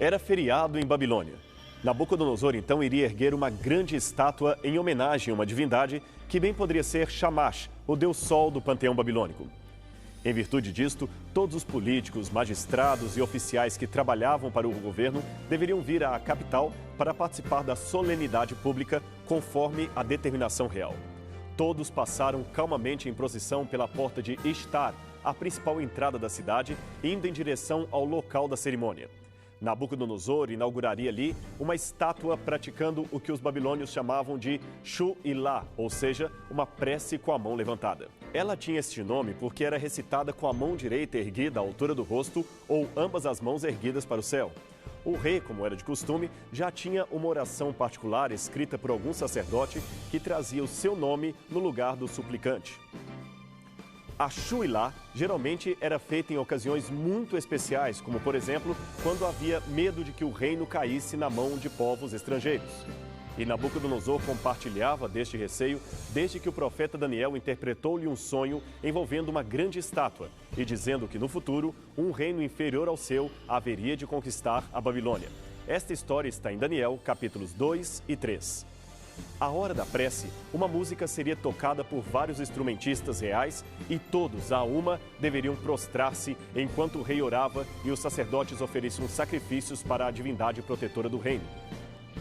Era feriado em Babilônia. Nabucodonosor então iria erguer uma grande estátua em homenagem a uma divindade que bem poderia ser Shamash, o deus sol do panteão babilônico. Em virtude disto, todos os políticos, magistrados e oficiais que trabalhavam para o governo deveriam vir à capital para participar da solenidade pública conforme a determinação real. Todos passaram calmamente em procissão pela porta de Ishtar, a principal entrada da cidade, indo em direção ao local da cerimônia. Nabucodonosor inauguraria ali uma estátua praticando o que os babilônios chamavam de Shu-Ilá, ou seja, uma prece com a mão levantada. Ela tinha este nome porque era recitada com a mão direita erguida à altura do rosto ou ambas as mãos erguidas para o céu. O rei, como era de costume, já tinha uma oração particular escrita por algum sacerdote que trazia o seu nome no lugar do suplicante. A Shu-Ilá geralmente era feita em ocasiões muito especiais, como, por exemplo, quando havia medo de que o reino caísse na mão de povos estrangeiros. E Nabucodonosor compartilhava deste receio desde que o profeta Daniel interpretou-lhe um sonho envolvendo uma grande estátua e dizendo que no futuro um reino inferior ao seu haveria de conquistar a Babilônia. Esta história está em Daniel, capítulos 2 e 3. À hora da prece, uma música seria tocada por vários instrumentistas reais e todos, a uma, deveriam prostrar-se enquanto o rei orava e os sacerdotes ofereciam sacrifícios para a divindade protetora do reino.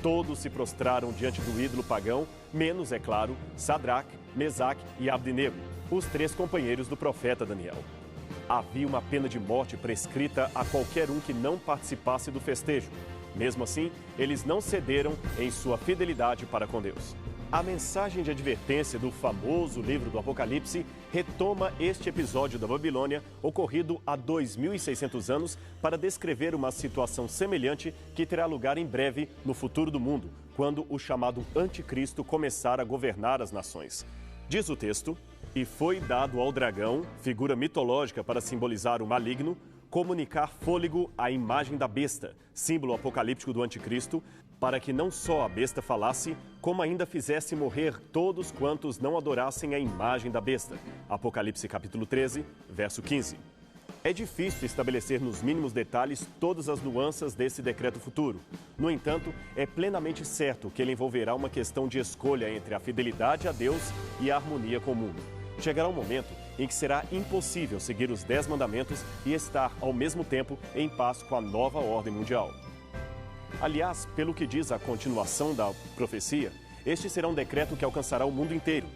Todos se prostraram diante do ídolo pagão, menos, é claro, Sadraque, Mesaque e Abdenego, os três companheiros do profeta Daniel. Havia uma pena de morte prescrita a qualquer um que não participasse do festejo. Mesmo assim, eles não cederam em sua fidelidade para com Deus. A mensagem de advertência do famoso livro do Apocalipse retoma este episódio da Babilônia, ocorrido há 2.600 anos, para descrever uma situação semelhante que terá lugar em breve no futuro do mundo, quando o chamado Anticristo começar a governar as nações. Diz o texto: "E foi dado ao dragão, figura mitológica para simbolizar o maligno, comunicar fôlego à imagem da besta, símbolo apocalíptico do anticristo, para que não só a besta falasse, como ainda fizesse morrer todos quantos não adorassem a imagem da besta." Apocalipse capítulo 13, verso 15. É difícil estabelecer nos mínimos detalhes todas as nuances desse decreto futuro. No entanto, é plenamente certo que ele envolverá uma questão de escolha entre a fidelidade a Deus e a harmonia com o mundo. Chegará um momento em que será impossível seguir os 10 mandamentos e estar, ao mesmo tempo, em paz com a nova ordem mundial. Aliás, pelo que diz a continuação da profecia, este será um decreto que alcançará o mundo inteiro.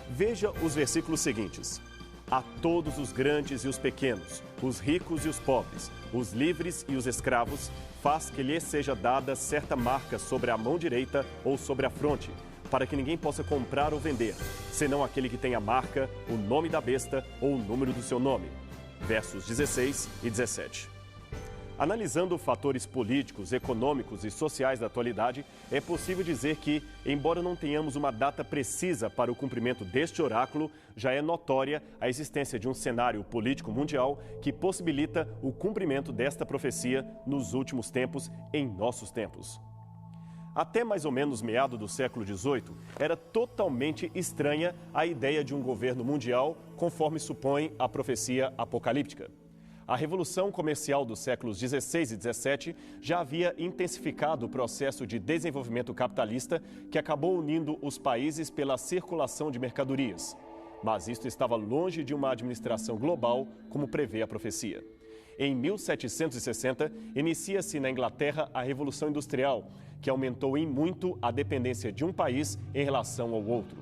Veja os versículos seguintes: "A todos os grandes e os pequenos, os ricos e os pobres, os livres e os escravos, faz que lhes seja dada certa marca sobre a mão direita ou sobre a fronte, para que ninguém possa comprar ou vender, senão aquele que tem a marca, o nome da besta ou o número do seu nome." Versos 16 e 17. Analisando fatores políticos, econômicos e sociais da atualidade, é possível dizer que, embora não tenhamos uma data precisa para o cumprimento deste oráculo, já é notória a existência de um cenário político mundial que possibilita o cumprimento desta profecia nos últimos tempos, em nossos tempos. Até mais ou menos meado do século XVIII, era totalmente estranha a ideia de um governo mundial, conforme supõe a profecia apocalíptica. A Revolução Comercial dos séculos XVI e XVII já havia intensificado o processo de desenvolvimento capitalista que acabou unindo os países pela circulação de mercadorias. Mas isto estava longe de uma administração global, como prevê a profecia. Em 1760, inicia-se na Inglaterra a Revolução Industrial, que aumentou em muito a dependência de um país em relação ao outro.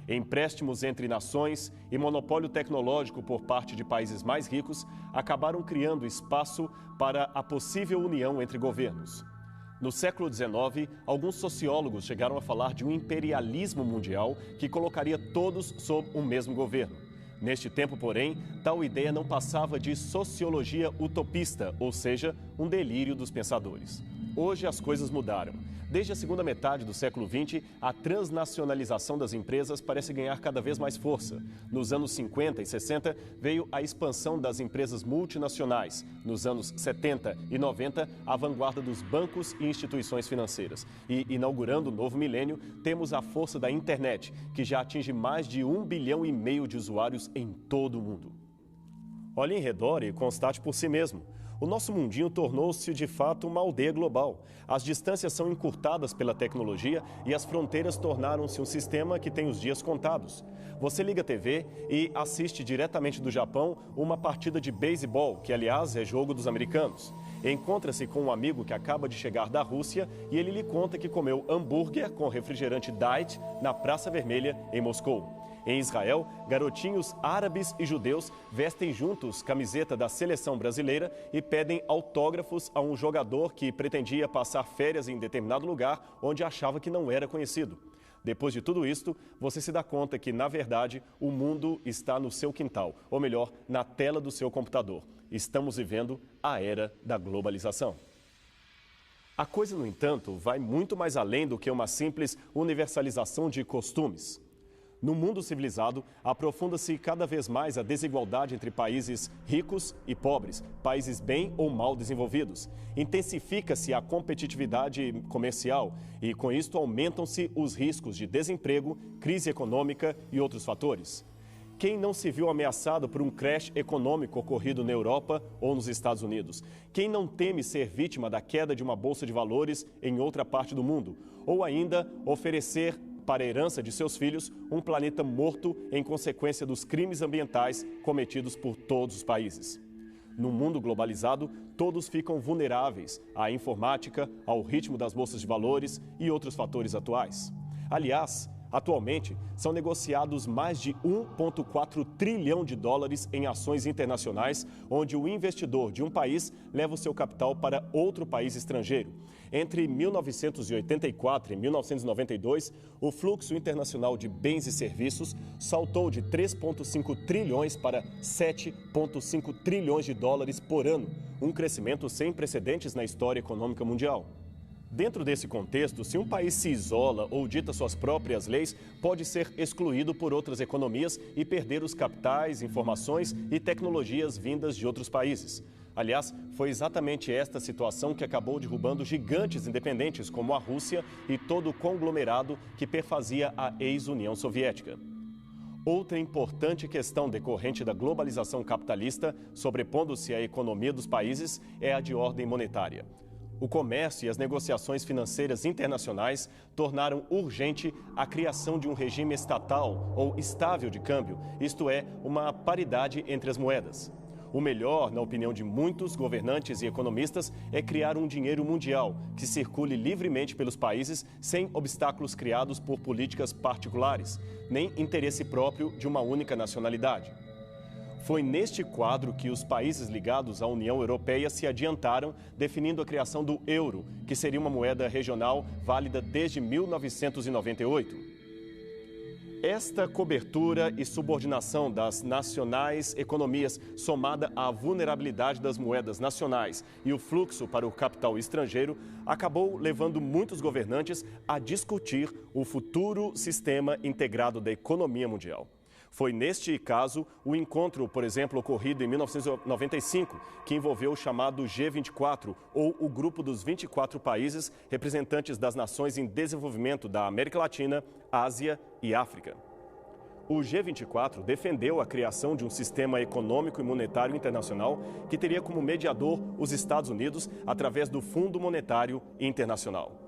Empréstimos entre nações e monopólio tecnológico por parte de países mais ricos acabaram criando espaço para a possível união entre governos. No século XIX, alguns sociólogos chegaram a falar de um imperialismo mundial que colocaria todos sob o mesmo governo. Neste tempo, porém, tal ideia não passava de sociologia utopista, ou seja, um delírio dos pensadores. Hoje as coisas mudaram. Desde a segunda metade do século XX, a transnacionalização das empresas parece ganhar cada vez mais força. Nos anos 50 e 60, veio a expansão das empresas multinacionais. Nos anos 70 e 90, a vanguarda dos bancos e instituições financeiras. E, inaugurando o novo milênio, temos a força da internet, que já atinge mais de 1,5 bilhão de usuários em todo o mundo. Olhe em redor e constate por si mesmo. O nosso mundinho tornou-se, de fato, uma aldeia global. As distâncias são encurtadas pela tecnologia e as fronteiras tornaram-se um sistema que tem os dias contados. Você liga a TV e assiste diretamente do Japão uma partida de beisebol, que, aliás, é jogo dos americanos. Encontra-se com um amigo que acaba de chegar da Rússia e ele lhe conta que comeu hambúrguer com refrigerante Diet na Praça Vermelha, em Moscou. Em Israel, garotinhos árabes e judeus vestem juntos camiseta da seleção brasileira e pedem autógrafos a um jogador que pretendia passar férias em determinado lugar onde achava que não era conhecido. Depois de tudo isto, você se dá conta que, na verdade, o mundo está no seu quintal, ou melhor, na tela do seu computador. Estamos vivendo a era da globalização. A coisa, no entanto, vai muito mais além do que uma simples universalização de costumes. No mundo civilizado, aprofunda-se cada vez mais a desigualdade entre países ricos e pobres, países bem ou mal desenvolvidos. Intensifica-se a competitividade comercial e, com isto, aumentam-se os riscos de desemprego, crise econômica e outros fatores. Quem não se viu ameaçado por um crash econômico ocorrido na Europa ou nos Estados Unidos? Quem não teme ser vítima da queda de uma bolsa de valores em outra parte do mundo? Ou ainda oferecer para a herança de seus filhos um planeta morto em consequência dos crimes ambientais cometidos por todos os países. No mundo globalizado, todos ficam vulneráveis à informática, ao ritmo das bolsas de valores e outros fatores atuais. Aliás, atualmente, são negociados mais de 1,4 trilhão de dólares em ações internacionais, onde o investidor de um país leva o seu capital para outro país estrangeiro. Entre 1984 e 1992, o fluxo internacional de bens e serviços saltou de 3,5 trilhões para 7,5 trilhões de dólares por ano, um crescimento sem precedentes na história econômica mundial. Dentro desse contexto, se um país se isola ou dita suas próprias leis, pode ser excluído por outras economias e perder os capitais, informações e tecnologias vindas de outros países. Aliás, foi exatamente esta situação que acabou derrubando gigantes independentes como a Rússia e todo o conglomerado que perfazia a ex-União Soviética. Outra importante questão decorrente da globalização capitalista, sobrepondo-se à economia dos países, é a de ordem monetária. O comércio e as negociações financeiras internacionais tornaram urgente a criação de um regime estatal ou estável de câmbio, isto é, uma paridade entre as moedas. O melhor, na opinião de muitos governantes e economistas, é criar um dinheiro mundial que circule livremente pelos países sem obstáculos criados por políticas particulares, nem interesse próprio de uma única nacionalidade. Foi neste quadro que os países ligados à União Europeia se adiantaram, definindo a criação do euro, que seria uma moeda regional válida desde 1998. Esta cobertura e subordinação das nacionais economias, somada à vulnerabilidade das moedas nacionais e o fluxo para o capital estrangeiro, acabou levando muitos governantes a discutir o futuro sistema integrado da economia mundial. Foi neste caso o encontro, por exemplo, ocorrido em 1995, que envolveu o chamado G24, ou o grupo dos 24 países representantes das nações em desenvolvimento da América Latina, Ásia e África. O G24 defendeu a criação de um sistema econômico e monetário internacional que teria como mediador os Estados Unidos através do Fundo Monetário Internacional.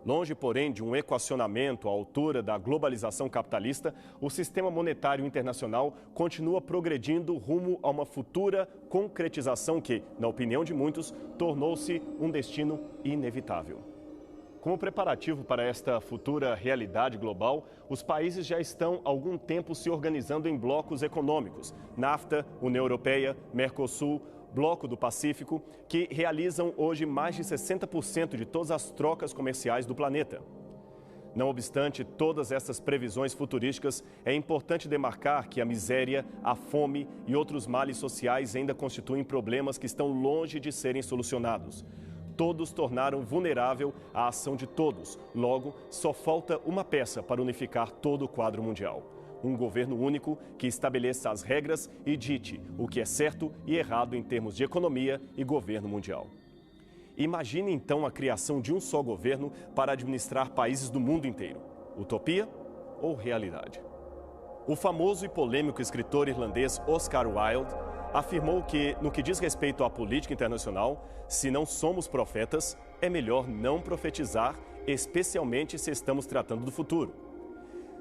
Longe, porém, de um equacionamento à altura da globalização capitalista, o sistema monetário internacional continua progredindo rumo a uma futura concretização que, na opinião de muitos, tornou-se um destino inevitável. Como preparativo para esta futura realidade global, os países já estão há algum tempo se organizando em blocos econômicos, NAFTA, União Europeia, Mercosul, Bloco do Pacífico, que realizam hoje mais de 60% de todas as trocas comerciais do planeta. Não obstante todas essas previsões futurísticas, é importante demarcar que a miséria, a fome e outros males sociais ainda constituem problemas que estão longe de serem solucionados. Todos tornaram vulnerável a ação de todos. Logo, só falta uma peça para unificar todo o quadro mundial. Um governo único que estabeleça as regras e dite o que é certo e errado em termos de economia e governo mundial. Imagine então a criação de um só governo para administrar países do mundo inteiro. Utopia ou realidade? O famoso e polêmico escritor irlandês Oscar Wilde afirmou que, no que diz respeito à política internacional, se não somos profetas, é melhor não profetizar, especialmente se estamos tratando do futuro.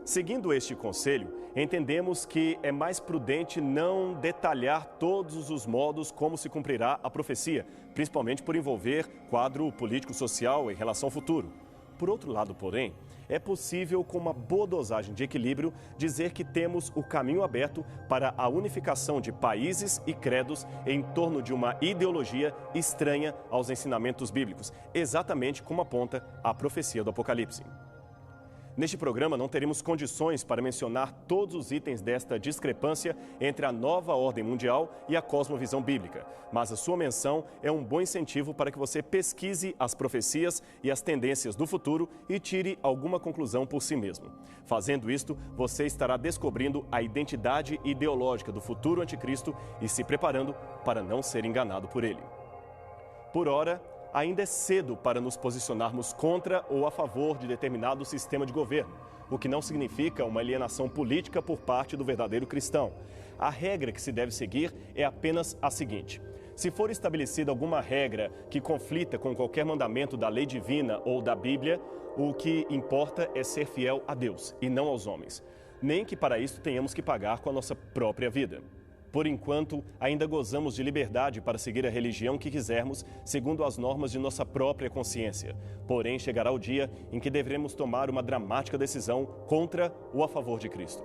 Seguindo este conselho, entendemos que é mais prudente não detalhar todos os modos como se cumprirá a profecia, principalmente por envolver quadro político-social em relação ao futuro. Por outro lado, porém, é possível, com uma boa dosagem de equilíbrio, dizer que temos o caminho aberto para a unificação de países e credos em torno de uma ideologia estranha aos ensinamentos bíblicos, exatamente como aponta a profecia do Apocalipse. Neste programa, não teremos condições para mencionar todos os itens desta discrepância entre a nova ordem mundial e a cosmovisão bíblica, mas a sua menção é um bom incentivo para que você pesquise as profecias e as tendências do futuro e tire alguma conclusão por si mesmo. Fazendo isto, você estará descobrindo a identidade ideológica do futuro anticristo e se preparando para não ser enganado por ele. Por ora, ainda é cedo para nos posicionarmos contra ou a favor de determinado sistema de governo, o que não significa uma alienação política por parte do verdadeiro cristão. A regra que se deve seguir é apenas a seguinte: se for estabelecida alguma regra que conflita com qualquer mandamento da lei divina ou da Bíblia, o que importa é ser fiel a Deus e não aos homens, nem que para isso tenhamos que pagar com a nossa própria vida. Por enquanto, ainda gozamos de liberdade para seguir a religião que quisermos, segundo as normas de nossa própria consciência. Porém, chegará o dia em que deveremos tomar uma dramática decisão contra ou a favor de Cristo.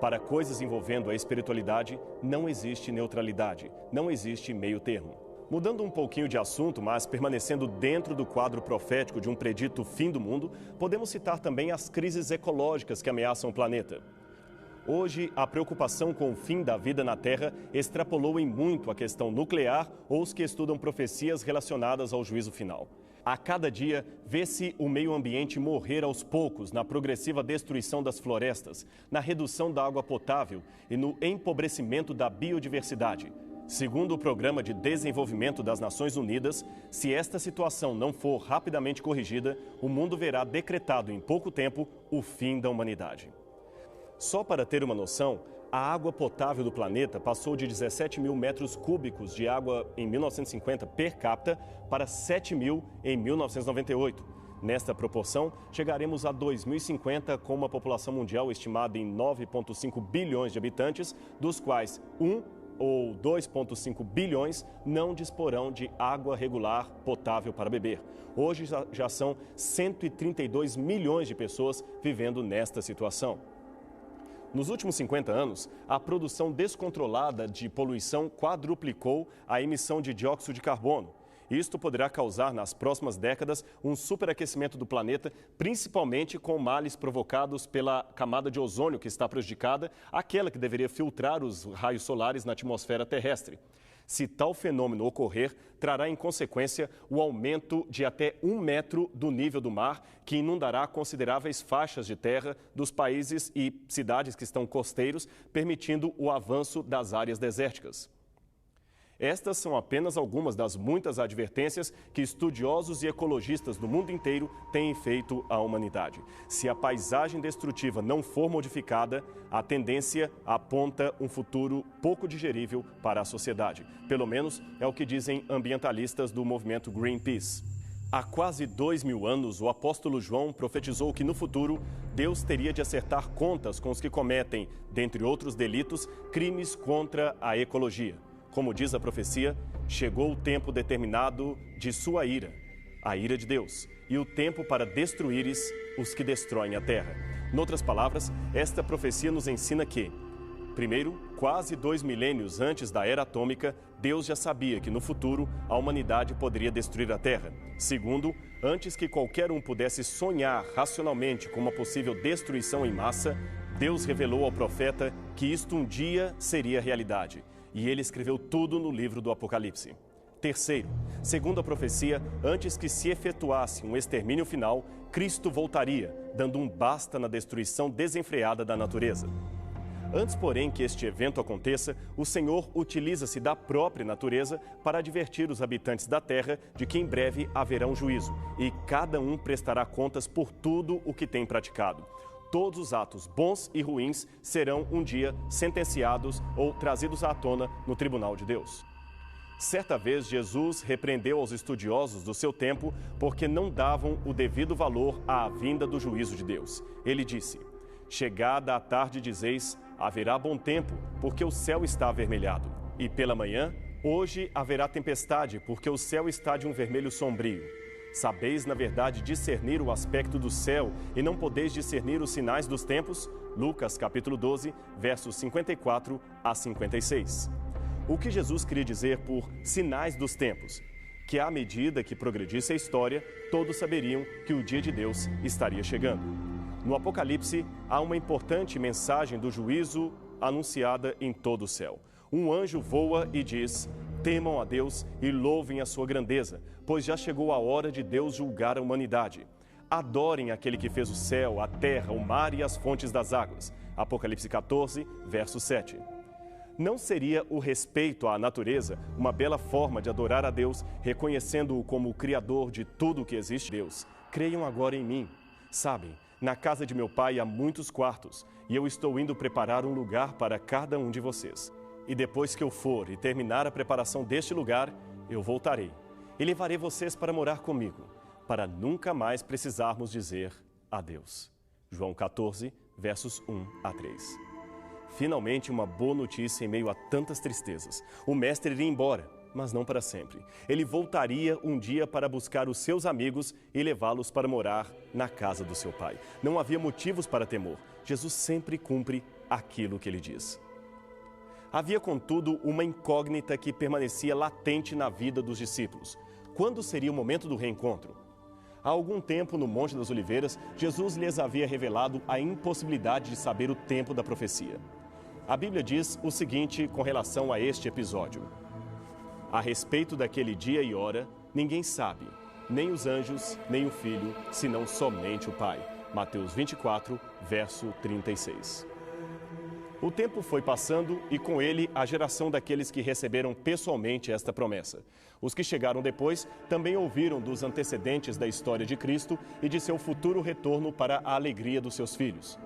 Para coisas envolvendo a espiritualidade, não existe neutralidade, não existe meio termo. Mudando um pouquinho de assunto, mas permanecendo dentro do quadro profético de um predito fim do mundo, podemos citar também as crises ecológicas que ameaçam o planeta. Hoje, a preocupação com o fim da vida na Terra extrapolou em muito a questão nuclear ou os que estudam profecias relacionadas ao juízo final. A cada dia, vê-se o meio ambiente morrer aos poucos na progressiva destruição das florestas, na redução da água potável e no empobrecimento da biodiversidade. Segundo o Programa de Desenvolvimento das Nações Unidas, se esta situação não for rapidamente corrigida, o mundo verá decretado em pouco tempo o fim da humanidade. Só para ter uma noção, a água potável do planeta passou de 17 mil metros cúbicos de água em 1950 per capita para 7 mil em 1998. Nesta proporção, chegaremos a 2050 com uma população mundial estimada em 9,5 bilhões de habitantes, dos quais 1 ou 2,5 bilhões não disporão de água regular potável para beber. Hoje já são 132 milhões de pessoas vivendo nesta situação. Nos últimos 50 anos, a produção descontrolada de poluição quadruplicou a emissão de dióxido de carbono. Isto poderá causar, nas próximas décadas, um superaquecimento do planeta, principalmente com males provocados pela camada de ozônio que está prejudicada, aquela que deveria filtrar os raios solares na atmosfera terrestre. Se tal fenômeno ocorrer, trará em consequência o aumento de até 1 metro do nível do mar, que inundará consideráveis faixas de terra dos países e cidades que estão costeiros, permitindo o avanço das áreas desérticas. Estas são apenas algumas das muitas advertências que estudiosos e ecologistas do mundo inteiro têm feito à humanidade. Se a paisagem destrutiva não for modificada, a tendência aponta um futuro pouco digerível para a sociedade. Pelo menos é o que dizem ambientalistas do movimento Greenpeace. Há quase 2000 anos, o apóstolo João profetizou que no futuro Deus teria de acertar contas com os que cometem, dentre outros delitos, crimes contra a ecologia. Como diz a profecia, chegou o tempo determinado de sua ira, a ira de Deus, e o tempo para destruíres os que destroem a terra. Noutras palavras, esta profecia nos ensina que, primeiro, quase 2 milênios antes da era atômica, Deus já sabia que no futuro a humanidade poderia destruir a terra. Segundo, antes que qualquer um pudesse sonhar racionalmente com uma possível destruição em massa, Deus revelou ao profeta que isto um dia seria realidade. E ele escreveu tudo no livro do Apocalipse. Terceiro, segundo a profecia, antes que se efetuasse um extermínio final, Cristo voltaria, dando um basta na destruição desenfreada da natureza. Antes, porém, que este evento aconteça, o Senhor utiliza-se da própria natureza para advertir os habitantes da terra de que em breve haverá um juízo, e cada um prestará contas por tudo o que tem praticado. todos os atos bons e ruins serão um dia sentenciados ou trazidos à tona no tribunal de Deus. Certa vez, Jesus repreendeu aos estudiosos do seu tempo porque não davam o devido valor à vinda do juízo de Deus. Ele disse: chegada a tarde dizeis, haverá bom tempo, porque o céu está avermelhado. E pela manhã, hoje haverá tempestade, porque o céu está de um vermelho sombrio. Sabeis, na verdade, discernir o aspecto do céu e não podeis discernir os sinais dos tempos? Lucas capítulo 12, versos 54 a 56. O que Jesus queria dizer por sinais dos tempos? Que à medida que progredisse a história, todos saberiam que o dia de Deus estaria chegando. No Apocalipse, há uma importante mensagem do juízo anunciada em todo o céu. Um anjo voa e diz: temam a Deus e louvem a sua grandeza, pois já chegou a hora de Deus julgar a humanidade. Adorem aquele que fez o céu, a terra, o mar e as fontes das águas. Apocalipse 14, verso 7. Não seria o respeito à natureza uma bela forma de adorar a Deus, reconhecendo-o como o Criador de tudo o que existe? Deus, creiam agora em mim. Sabem, na casa de meu pai há muitos quartos, e eu estou indo preparar um lugar para cada um de vocês. E depois que eu for e terminar a preparação deste lugar, eu voltarei e levarei vocês para morar comigo, para nunca mais precisarmos dizer adeus. João 14, versos 1 a 3. Finalmente, uma boa notícia em meio a tantas tristezas. O mestre iria embora, mas não para sempre. Ele voltaria um dia para buscar os seus amigos e levá-los para morar na casa do seu pai. Não havia motivos para temor. Jesus sempre cumpre aquilo que ele diz. Havia, contudo, uma incógnita que permanecia latente na vida dos discípulos. Quando seria o momento do reencontro? Há algum tempo, no Monte das Oliveiras, Jesus lhes havia revelado a impossibilidade de saber o tempo da profecia. A Bíblia diz o seguinte com relação a este episódio: a respeito daquele dia e hora, ninguém sabe, nem os anjos, nem o Filho, senão somente o Pai. Mateus 24, verso 36. O tempo foi passando e com ele a geração daqueles que receberam pessoalmente esta promessa. Os que chegaram depois também ouviram dos antecedentes da história de Cristo e de seu futuro retorno para a alegria dos seus filhos.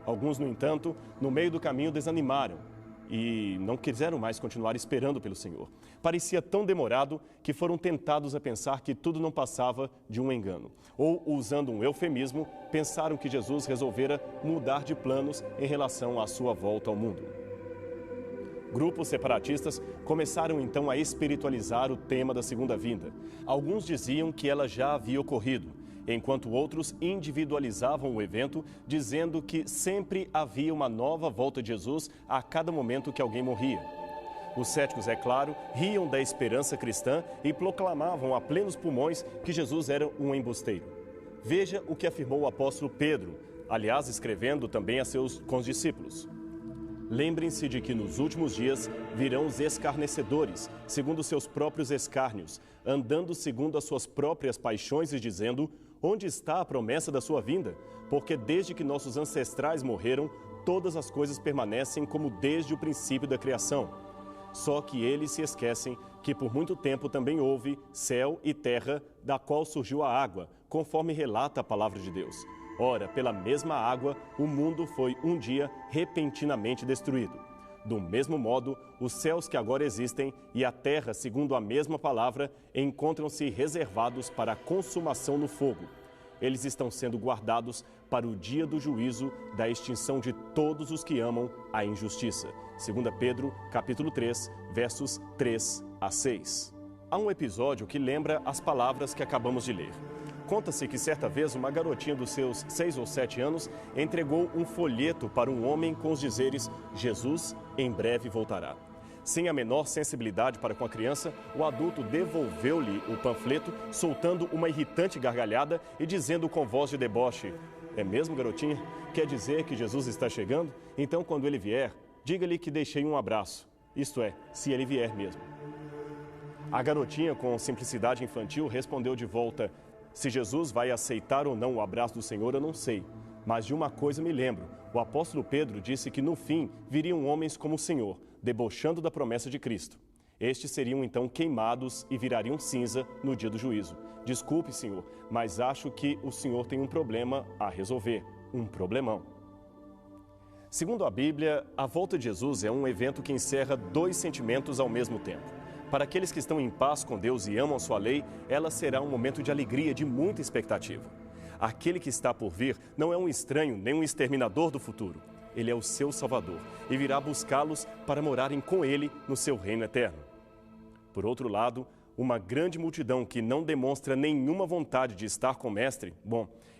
Alguns, no entanto, no meio do caminho desanimaram e não quiseram mais continuar esperando pelo Senhor. Parecia tão demorado que foram tentados a pensar que tudo não passava de um engano. Ou, usando um eufemismo, pensaram que Jesus resolvera mudar de planos em relação à sua volta ao mundo. Grupos separatistas começaram então a espiritualizar o tema da segunda vinda. Alguns diziam que ela já havia ocorrido, enquanto outros individualizavam o evento, dizendo que sempre havia uma nova volta de Jesus a cada momento que alguém morria. Os céticos, é claro, riam da esperança cristã e proclamavam a plenos pulmões que Jesus era um embusteiro. Veja o que afirmou o apóstolo Pedro, aliás, escrevendo também com os discípulos. Lembrem-se de que nos últimos dias virão os escarnecedores, segundo seus próprios escárnios, andando segundo as suas próprias paixões e dizendo: onde está a promessa da sua vinda? Porque desde que nossos ancestrais morreram, todas as coisas permanecem como desde o princípio da criação. Só que eles se esquecem que por muito tempo também houve céu e terra, da qual surgiu a água, conforme relata a palavra de Deus. Ora, pela mesma água, o mundo foi um dia repentinamente destruído. Do mesmo modo, os céus que agora existem e a terra, segundo a mesma palavra, encontram-se reservados para a consumação no fogo. Eles estão sendo guardados para o dia do juízo, da extinção de todos os que amam a injustiça. 2 Pedro, capítulo 3, versos 3 a 6. Há um episódio que lembra as palavras que acabamos de ler. Conta-se que certa vez uma garotinha dos seus 6 ou 7 anos entregou um folheto para um homem com os dizeres: Jesus em breve voltará. Sem a menor sensibilidade para com a criança, o adulto devolveu-lhe o panfleto, soltando uma irritante gargalhada e dizendo com voz de deboche: é mesmo, garotinha? Quer dizer que Jesus está chegando? Então, quando ele vier, diga-lhe que deixei um abraço. Isto é, se ele vier mesmo. A garotinha, com simplicidade infantil, respondeu de volta: se Jesus vai aceitar ou não o abraço do Senhor, eu não sei. Mas de uma coisa me lembro: o apóstolo Pedro disse que no fim viriam homens como o Senhor, debochando da promessa de Cristo. Estes seriam então queimados e virariam cinza no dia do juízo. Desculpe, Senhor, mas acho que o Senhor tem um problema a resolver, um problemão. Segundo a Bíblia, a volta de Jesus é um evento que encerra dois sentimentos ao mesmo tempo. Para aqueles que estão em paz com Deus e amam sua lei, ela será um momento de alegria, de muita expectativa. Aquele que está por vir não é um estranho nem um exterminador do futuro. Ele é o seu Salvador e virá buscá-los para morarem com ele no seu reino eterno. Por outro lado, uma grande multidão que não demonstra nenhuma vontade de estar com o Mestre,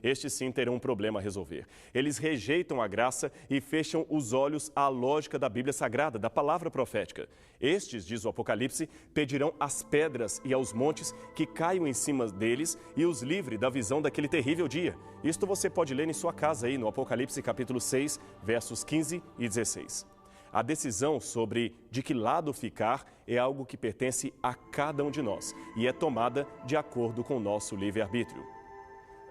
estes sim terão um problema a resolver. Eles rejeitam a graça e fecham os olhos à lógica da Bíblia Sagrada, da palavra profética. Estes, diz o Apocalipse, pedirão às pedras e aos montes que caiam em cima deles e os livre da visão daquele terrível dia. Isto você pode ler em sua casa aí no Apocalipse capítulo 6, versos 15 e 16. A decisão sobre de que lado ficar é algo que pertence a cada um de nós e é tomada de acordo com o nosso livre-arbítrio.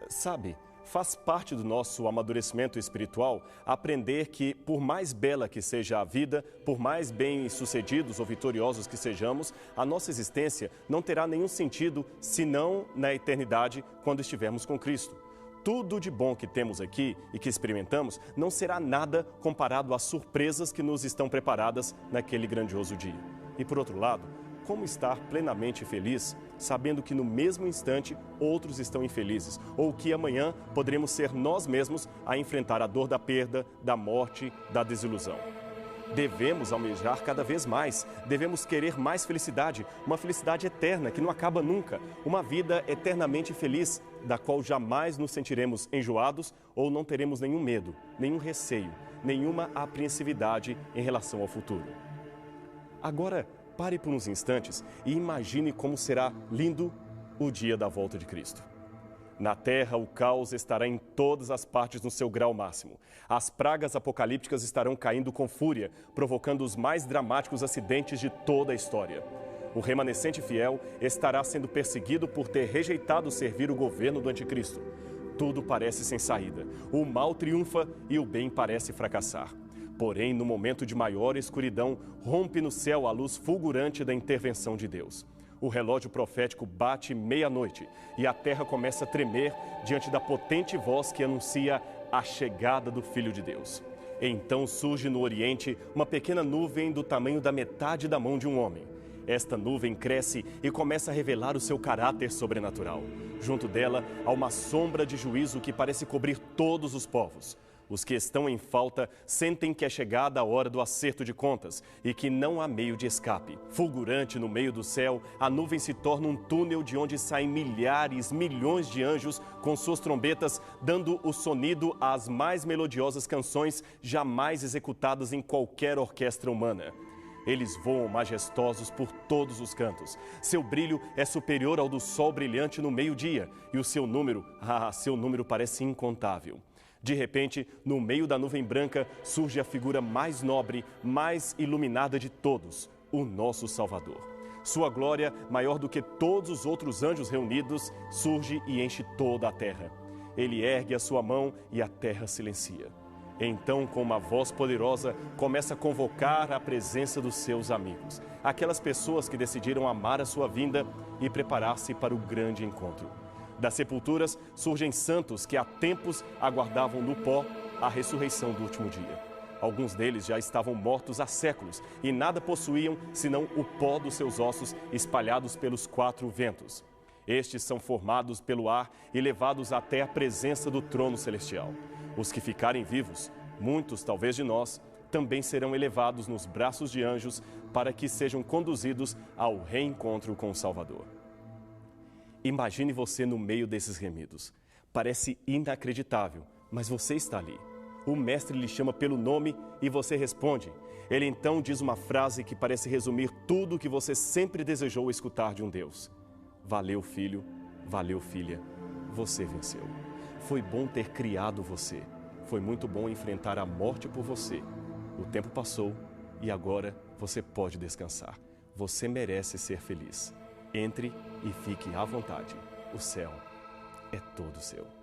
Sabe, faz parte do nosso amadurecimento espiritual aprender que, por mais bela que seja a vida, por mais bem-sucedidos ou vitoriosos que sejamos, a nossa existência não terá nenhum sentido senão na eternidade, quando estivermos com Cristo. Tudo de bom que temos aqui e que experimentamos não será nada comparado às surpresas que nos estão preparadas naquele grandioso dia. E por outro lado, como estar plenamente feliz, sabendo que no mesmo instante outros estão infelizes, ou que amanhã poderemos ser nós mesmos a enfrentar a dor da perda, da morte, da desilusão. Devemos almejar cada vez mais, devemos querer mais felicidade, uma felicidade eterna que não acaba nunca, uma vida eternamente feliz, da qual jamais nos sentiremos enjoados ou não teremos nenhum medo, nenhum receio, nenhuma apreensividade em relação ao futuro. Agora, pare por uns instantes e imagine como será lindo o dia da volta de Cristo. Na terra, o caos estará em todas as partes no seu grau máximo. As pragas apocalípticas estarão caindo com fúria, provocando os mais dramáticos acidentes de toda a história. O remanescente fiel estará sendo perseguido por ter rejeitado servir o governo do anticristo. Tudo parece sem saída. O mal triunfa e o bem parece fracassar. Porém, no momento de maior escuridão, rompe no céu a luz fulgurante da intervenção de Deus. O relógio profético bate meia-noite e a terra começa a tremer diante da potente voz que anuncia a chegada do Filho de Deus. Então surge no Oriente uma pequena nuvem do tamanho da metade da mão de um homem. Esta nuvem cresce e começa a revelar o seu caráter sobrenatural. Junto dela há uma sombra de juízo que parece cobrir todos os povos. Os que estão em falta sentem que é chegada a hora do acerto de contas e que não há meio de escape. Fulgurante no meio do céu, a nuvem se torna um túnel de onde saem milhares, milhões de anjos com suas trombetas, dando o sonido às mais melodiosas canções jamais executadas em qualquer orquestra humana. Eles voam majestosos por todos os cantos. Seu brilho é superior ao do sol brilhante no meio-dia e o seu número parece incontável. De repente, no meio da nuvem branca, surge a figura mais nobre, mais iluminada de todos, o nosso Salvador. Sua glória, maior do que todos os outros anjos reunidos, surge e enche toda a terra. Ele ergue a sua mão e a terra silencia. Então, com uma voz poderosa, começa a convocar a presença dos seus amigos, aquelas pessoas que decidiram amar a sua vinda e preparar-se para o grande encontro. Das sepulturas surgem santos que há tempos aguardavam no pó a ressurreição do último dia. Alguns deles já estavam mortos há séculos e nada possuíam senão o pó dos seus ossos espalhados pelos quatro ventos. Estes são formados pelo ar e levados até a presença do trono celestial. Os que ficarem vivos, muitos talvez de nós, também serão elevados nos braços de anjos para que sejam conduzidos ao reencontro com o Salvador. Imagine você no meio desses remidos. Parece inacreditável, mas você está ali. O mestre lhe chama pelo nome e você responde. Ele então diz uma frase que parece resumir tudo o que você sempre desejou escutar de um Deus. Valeu, filho, valeu, filha, você venceu. Foi bom ter criado você. Foi muito bom enfrentar a morte por você. O tempo passou e agora você pode descansar. Você merece ser feliz. Entre e fique à vontade. O céu é todo seu.